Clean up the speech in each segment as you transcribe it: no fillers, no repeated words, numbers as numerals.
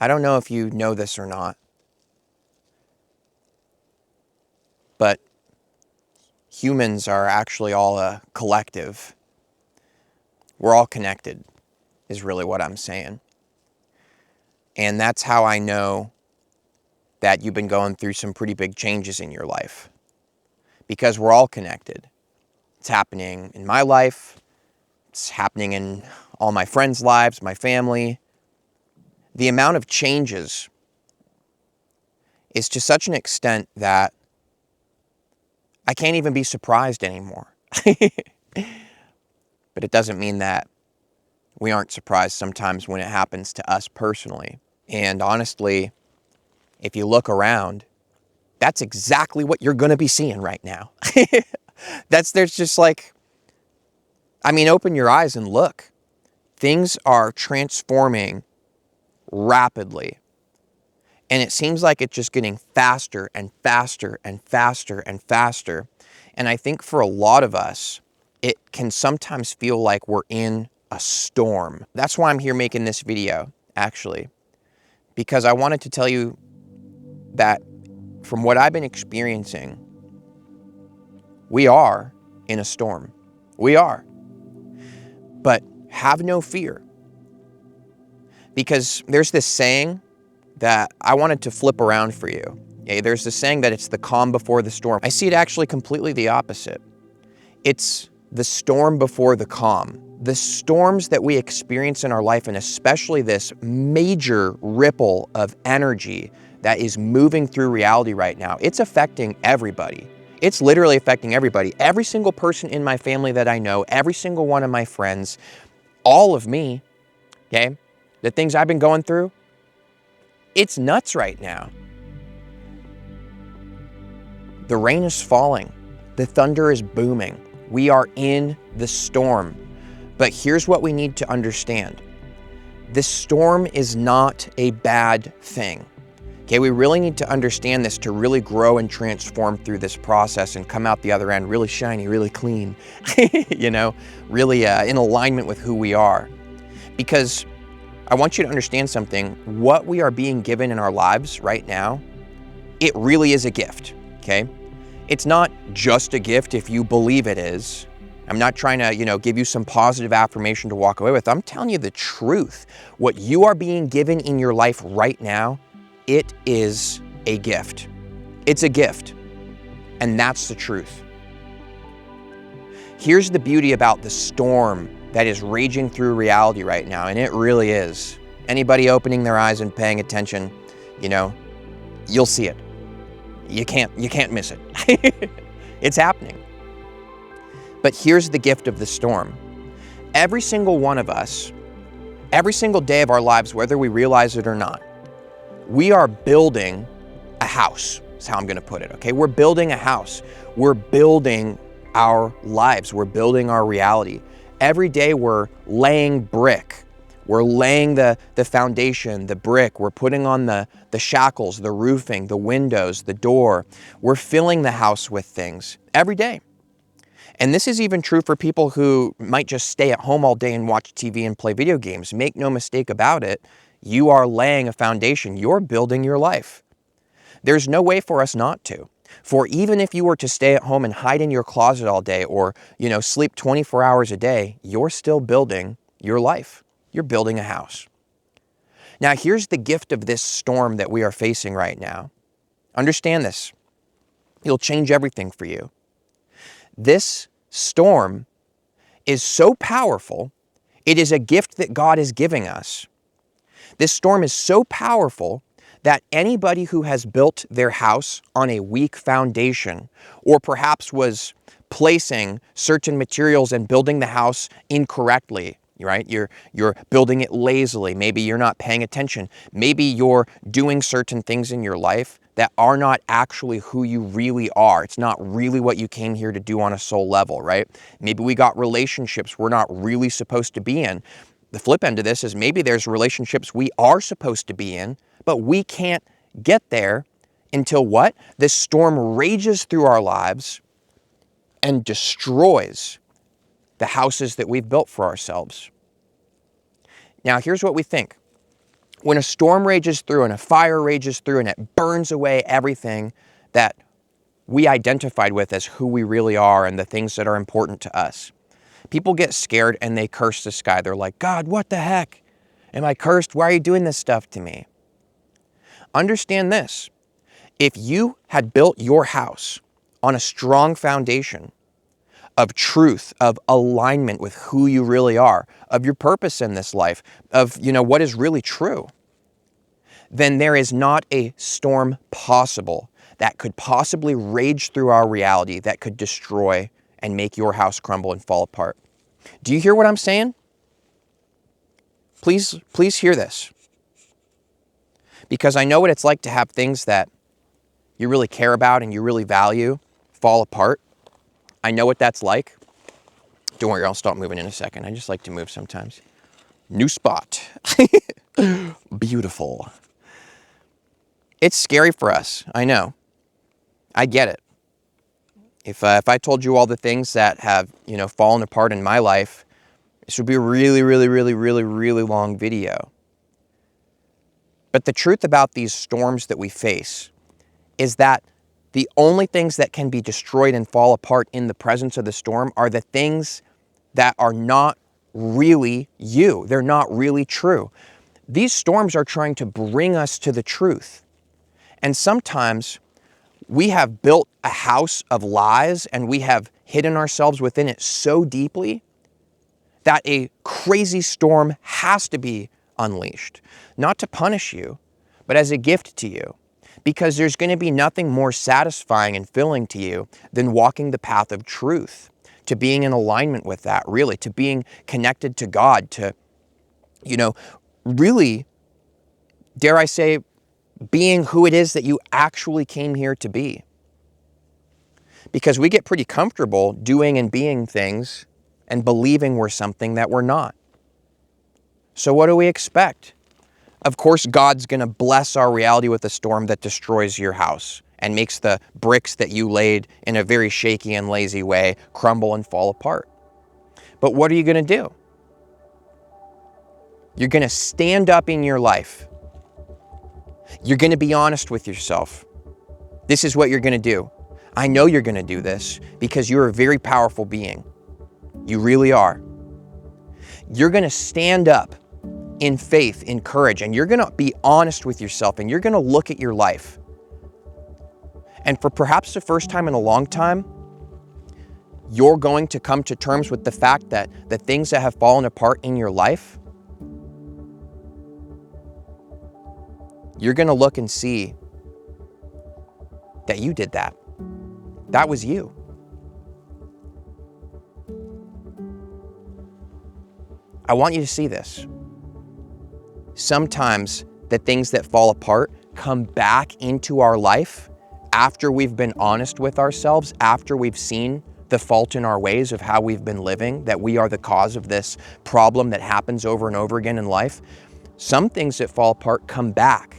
I don't know if you know this or not, but humans are actually all a collective. We're all connected, is really what I'm saying. And that's how I know that you've been going through some pretty big changes in your life. Because we're all connected. It's happening in my life. It's happening in all my friends' lives, my family. The amount of changes is to such an extent that I can't even be surprised anymore. But it doesn't mean that we aren't surprised sometimes when it happens to us personally. And honestly, if you look around, that's exactly what you're going to be seeing right now. There's just like, open your eyes and look. Things are transforming rapidly. And it seems like it's just getting faster and faster and faster and faster. And I think for a lot of us, it can sometimes feel like we're in a storm. That's why I'm here making this video, actually, because I wanted to tell you that from what I've been experiencing, we are in a storm. We are. But have no fear, because there's this saying that I wanted to flip around for you. There's this saying that it's the calm before the storm. I see it actually completely the opposite. It's the storm before the calm. The storms that we experience in our life, and especially this major ripple of energy that is moving through reality right now, it's affecting everybody. It's literally affecting everybody. Every single person in my family that I know, every single one of my friends, all of me, okay? The things I've been going through, it's nuts right now. The rain is falling. The thunder is booming. We are in the storm. But here's what we need to understand. This storm is not a bad thing. Okay, we really need to understand this to really grow and transform through this process and come out the other end really shiny, really clean, really in alignment with who we are. Because I want you to understand something. What we are being given in our lives right now, it really is a gift, okay? It's not just a gift if you believe it is. I'm not trying to, give you some positive affirmation to walk away with. I'm telling you the truth. What you are being given in your life right now, it is a gift. It's a gift. And that's the truth. Here's the beauty about the storm that is raging through reality right now, and it really is. Anybody opening their eyes and paying attention, you'll see it. You can't miss it. It's happening. But here's the gift of the storm. Every single one of us, every single day of our lives, whether we realize it or not, we are building a house, is how I'm going to put it, okay? We're building a house. We're building our lives. We're building our reality. Every day we're laying brick. We're laying the foundation, the brick. We're putting on the shackles, the roofing, the windows, the door. We're filling the house with things every day. And this is even true for people who might just stay at home all day and watch TV and play video games. Make no mistake about it. You are laying a foundation. You're building your life. There's no way for us not to. For even if you were to stay at home and hide in your closet all day or, sleep 24 hours a day, you're still building your life. You're building a house. Now, here's the gift of this storm that we are facing right now. Understand this. It'll change everything for you. This storm is so powerful, it is a gift that God is giving us. This storm is so powerful that anybody who has built their house on a weak foundation, or perhaps was placing certain materials and building the house incorrectly, right? You're building it lazily. Maybe you're not paying attention. Maybe you're doing certain things in your life that are not actually who you really are. It's not really what you came here to do on a soul level, right? Maybe we got relationships we're not really supposed to be in. The flip end of this is maybe there's relationships we are supposed to be in, but we can't get there until what? This storm rages through our lives and destroys the houses that we've built for ourselves. Now, here's what we think. When a storm rages through and a fire rages through and it burns away everything that we identified with as who we really are and the things that are important to us, people get scared and they curse the sky. They're like, God, what the heck? Am I cursed? Why are you doing this stuff to me? Understand this. If you had built your house on a strong foundation of truth, of alignment with who you really are, of your purpose in this life, of, what is really true, then there is not a storm possible that could possibly rage through our reality that could destroy and make your house crumble and fall apart. Do you hear what I'm saying? Please hear this. Because I know what it's like to have things that you really care about and you really value fall apart. I know what that's like. Don't worry, I'll stop moving in a second. I just like to move sometimes. New spot. Beautiful. It's scary for us. I know. I get it. If I told you all the things that have, fallen apart in my life, this would be a really, really, really, really, really long video. But the truth about these storms that we face is that the only things that can be destroyed and fall apart in the presence of the storm are the things that are not really you. They're not really true. These storms are trying to bring us to the truth. And sometimes we have built a house of lies and we have hidden ourselves within it so deeply that a crazy storm has to be unleashed. Not to punish you, but as a gift to you. Because there's going to be nothing more satisfying and filling to you than walking the path of truth, to being in alignment with that, really, to being connected to God, to, really, dare I say, being who it is that you actually came here to be. Because we get pretty comfortable doing and being things and believing we're something that we're not. So what do we expect? Of course, God's going to bless our reality with a storm that destroys your house and makes the bricks that you laid in a very shaky and lazy way crumble and fall apart. But what are you going to do? You're going to stand up in your life. You're going to be honest with yourself. This is what you're going to do. I know you're going to do this because you're a very powerful being. You really are. You're going to stand up in faith, in courage, and you're going to be honest with yourself, and you're going to look at your life. And for perhaps the first time in a long time, you're going to come to terms with the fact that the things that have fallen apart in your life, you're going to look and see that you did that. That was you. I want you to see this. Sometimes the things that fall apart come back into our life after we've been honest with ourselves, after we've seen the fault in our ways of how we've been living, that we are the cause of this problem that happens over and over again in life. Some things that fall apart come back.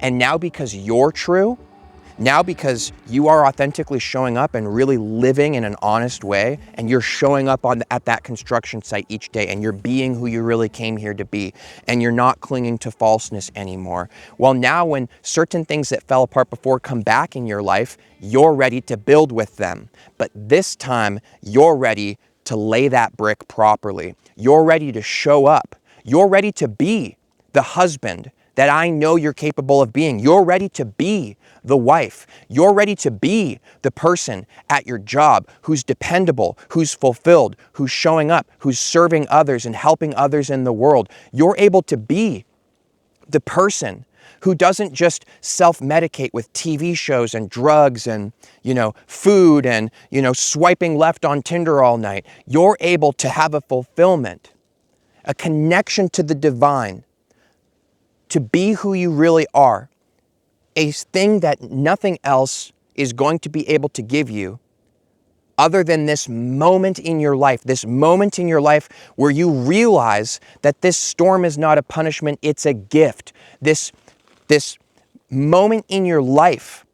And now because you're true, now because you are authentically showing up and really living in an honest way, and you're showing up at that construction site each day, and you're being who you really came here to be, and you're not clinging to falseness anymore. Well, now when certain things that fell apart before come back in your life, you're ready to build with them. But this time, you're ready to lay that brick properly. You're ready to show up. You're ready to be the husband that I know you're capable of being. You're ready to be the wife. You're ready to be the person at your job who's dependable, who's fulfilled, who's showing up, who's serving others and helping others in the world. You're able to be the person who doesn't just self-medicate with TV shows and drugs and, food and, swiping left on Tinder all night. You're able to have a fulfillment, a connection to the divine, to be who you really are, a thing that nothing else is going to be able to give you other than this moment in your life where you realize that this storm is not a punishment, it's a gift. This moment in your life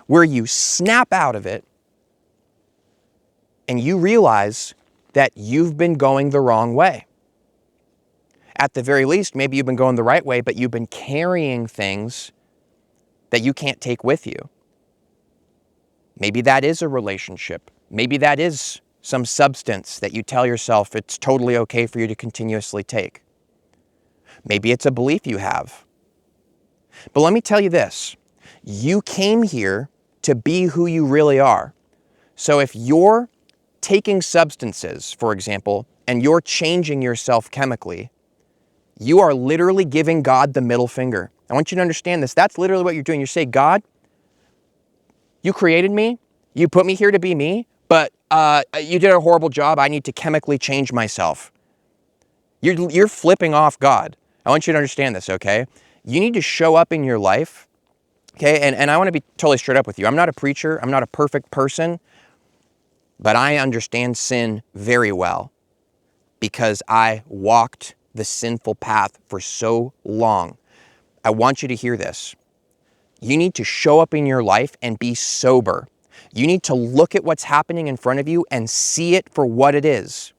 where you snap out of it and you realize that you've been going the wrong way. At the very least, maybe you've been going the right way, but you've been carrying things that you can't take with you. Maybe that is a relationship. Maybe that is some substance that you tell yourself it's totally okay for you to continuously take. Maybe it's a belief you have. But let me tell you this. You came here to be who you really are. So if you're taking substances, for example, and you're changing yourself chemically, you are literally giving God the middle finger. I want you to understand this. That's literally what you're doing. You say, God, you created me. You put me here to be me, but you did a horrible job. I need to chemically change myself. You're flipping off God. I want you to understand this, okay? You need to show up in your life, okay? And I want to be totally straight up with you. I'm not a preacher. I'm not a perfect person, but I understand sin very well because I walked the sinful path for so long. I want you to hear this. You need to show up in your life and be sober. You need to look at what's happening in front of you and see it for what it is.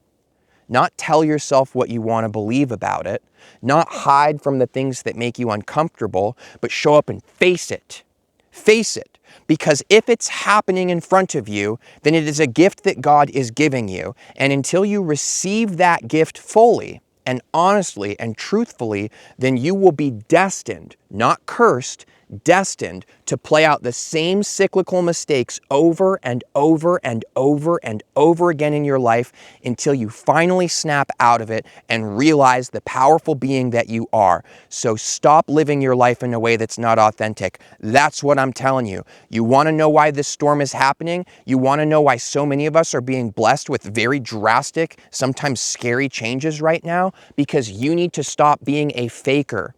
Not tell yourself what you want to believe about it. Not hide from the things that make you uncomfortable, but show up and face it. Face it. Because if it's happening in front of you, then it is a gift that God is giving you. And until you receive that gift fully and honestly and truthfully, then you will be destined, not cursed, destined to play out the same cyclical mistakes over and over and over and over again in your life until you finally snap out of it and realize the powerful being that you are. So stop living your life in a way that's not authentic. That's what I'm telling you. You want to know why this storm is happening? You want to know why so many of us are being blessed with very drastic, sometimes scary changes right now? Because you need to stop being a faker.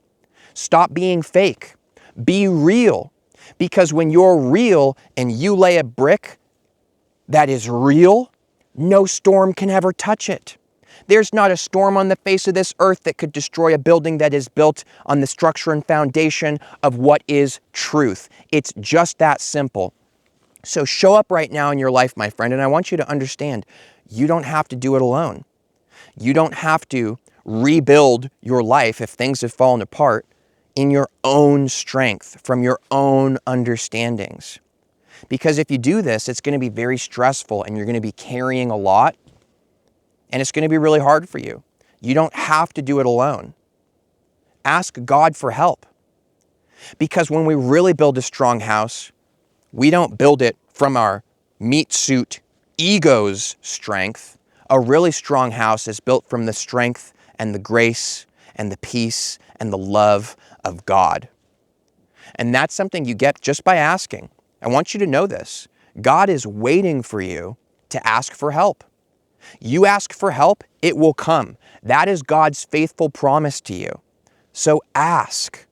Stop being fake. Be real, because when you're real and you lay a brick that is real, no storm can ever touch it. There's not a storm on the face of this earth that could destroy a building that is built on the structure and foundation of what is truth. It's just that simple. So show up right now in your life, my friend, and I want you to understand, you don't have to do it alone. You don't have to rebuild your life if things have fallen apart in your own strength, from your own understandings. Because if you do this, it's going to be very stressful and you're going to be carrying a lot and it's going to be really hard for you. You don't have to do it alone. Ask God for help. Because when we really build a strong house, we don't build it from our meat suit ego's strength. A really strong house is built from the strength and the grace and the peace and the love of God. And that's something you get just by asking. I want you to know this. God is waiting for you to ask for help. You ask for help, it will come. That is God's faithful promise to you. So ask.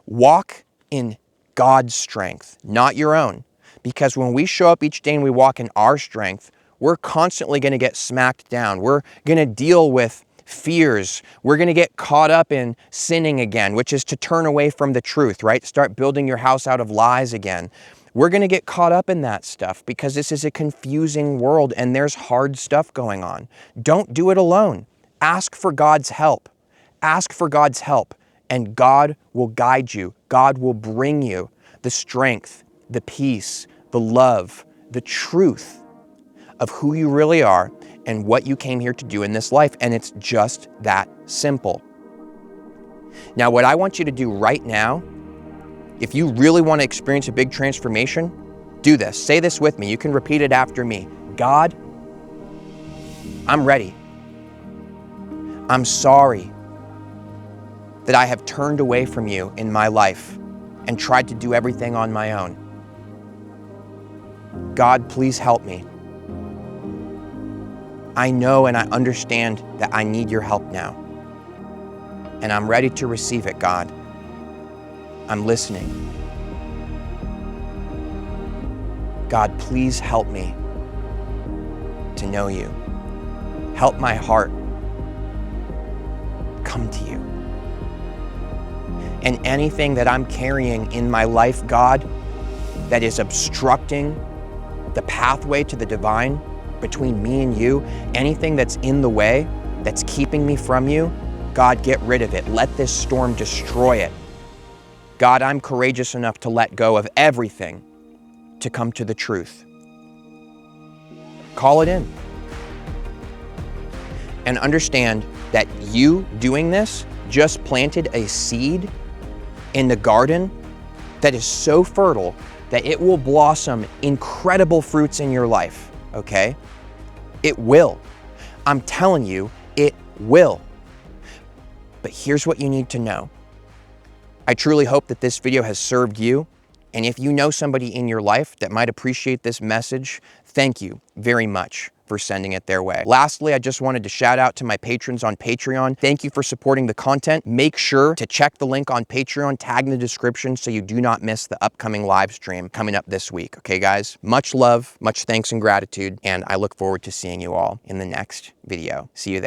Walk in God's strength, not your own. Because when we show up each day and we walk in our strength, we're constantly going to get smacked down. We're going to deal with fears. We're going to get caught up in sinning again, which is to turn away from the truth, right? Start building your house out of lies again. We're going to get caught up in that stuff because this is a confusing world and there's hard stuff going on. Don't do it alone. Ask for God's help. Ask for God's help, and God will guide you. God will bring you the strength, the peace, the love, the truth of who you really are and what you came here to do in this life. And it's just that simple. Now, what I want you to do right now, if you really want to experience a big transformation, do this. Say this with me. You can repeat it after me. God, I'm ready. I'm sorry that I have turned away from you in my life and tried to do everything on my own. God, please help me. I know and I understand that I need your help now. And I'm ready to receive it, God. I'm listening. God, please help me to know you. Help my heart come to you. And anything that I'm carrying in my life, God, that is obstructing the pathway to the divine between me and you, anything that's in the way, that's keeping me from you, God, get rid of it. Let this storm destroy it. God, I'm courageous enough to let go of everything to come to the truth. Call it in. And understand that you doing this just planted a seed in the garden that is so fertile that it will blossom incredible fruits in your life, okay? It will. I'm telling you, it will. But here's what you need to know. I truly hope that this video has served you. And if you know somebody in your life that might appreciate this message, thank you very much for sending it their way. Lastly, I just wanted to shout out to my patrons on Patreon. Thank you for supporting the content. Make sure to check the link on Patreon, tag in the description so you do not miss the upcoming live stream coming up this week. Okay, guys? Much love, much thanks and gratitude, and I look forward to seeing you all in the next video. See you there.